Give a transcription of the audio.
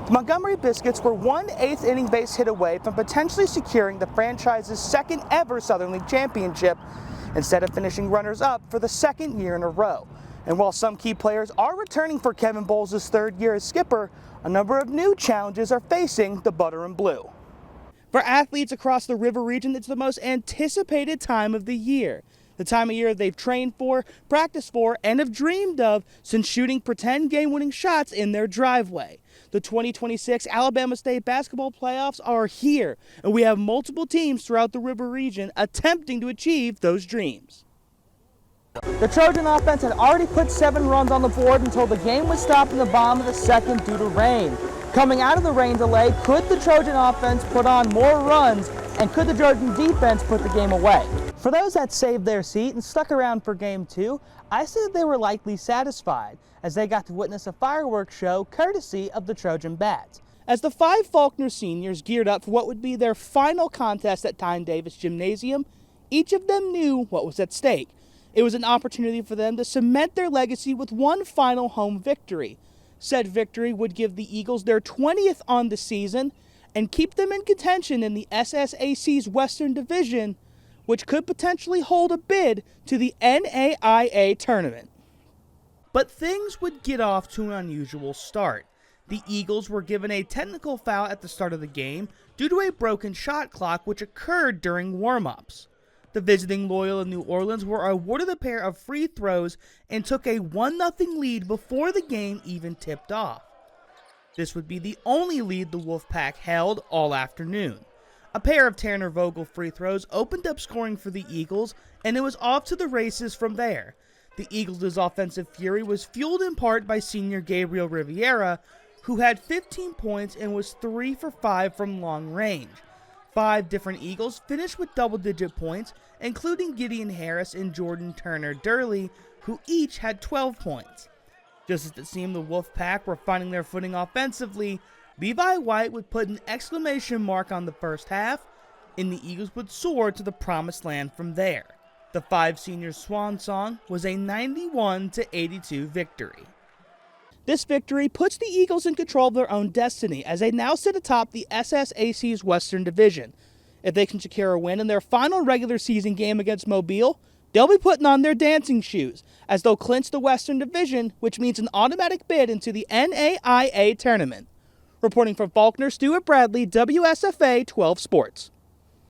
The Montgomery Biscuits were one eighth-inning base hit away from potentially securing the franchise's second ever Southern League championship, instead of finishing runners-up for the second year in a row. And while some key players are returning for Kevin Bowles' third year as skipper, a number of new challenges are facing the Butter and Blue. For athletes across the River region, it's the most anticipated time of the year. The time of year they've trained for, practiced for, and have dreamed of since shooting pretend game-winning shots in their driveway. The 2026 Alabama State basketball playoffs are here, and we have multiple teams throughout the River region attempting to achieve those dreams. The Trojan offense had already put 7 runs on the board until the game was stopped in the bottom of the second due to rain. Coming out of the rain delay, could the Trojan offense put on more runs, and could the Trojan defense put the game away? For those that saved their seat and stuck around for Game 2, I said they were likely satisfied, as they got to witness a fireworks show courtesy of the Trojan Bats. As the 5 Faulkner seniors geared up for what would be their final contest at Tyne Davis Gymnasium, each of them knew what was at stake. It was an opportunity for them to cement their legacy with one final home victory. Said victory would give the Eagles their 20th on the season and keep them in contention in the SSAC's Western Division, which could potentially hold a bid to the NAIA tournament. But things would get off to an unusual start. The Eagles were given a technical foul at the start of the game due to a broken shot clock which occurred during warm-ups. The visiting Loyola New Orleans were awarded a pair of free throws and took a 1-0 lead before the game even tipped off. This would be the only lead the Wolfpack held all afternoon. A pair of Tanner Vogel free throws opened up scoring for the Eagles, and it was off to the races from there. The Eagles' offensive fury was fueled in part by senior Gabriel Riviera, who had 15 points and was 3 for 5 from long range. 5 different Eagles finished with double-digit points, including Gideon Harris and Jordan Turner-Durley, who each had 12 points. Just as it seemed the Wolfpack were finding their footing offensively, Levi White would put an exclamation mark on the first half, and the Eagles would soar to the promised land from there. The 5 seniors' swan song was a 91-82 victory. This victory puts the Eagles in control of their own destiny as they now sit atop the SSAC's Western Division. If they can secure a win in their final regular season game against Mobile, they'll be putting on their dancing shoes as they'll clinch the Western Division, which means an automatic bid into the NAIA tournament. Reporting from Faulkner, Stuart Bradley, WSFA 12 Sports.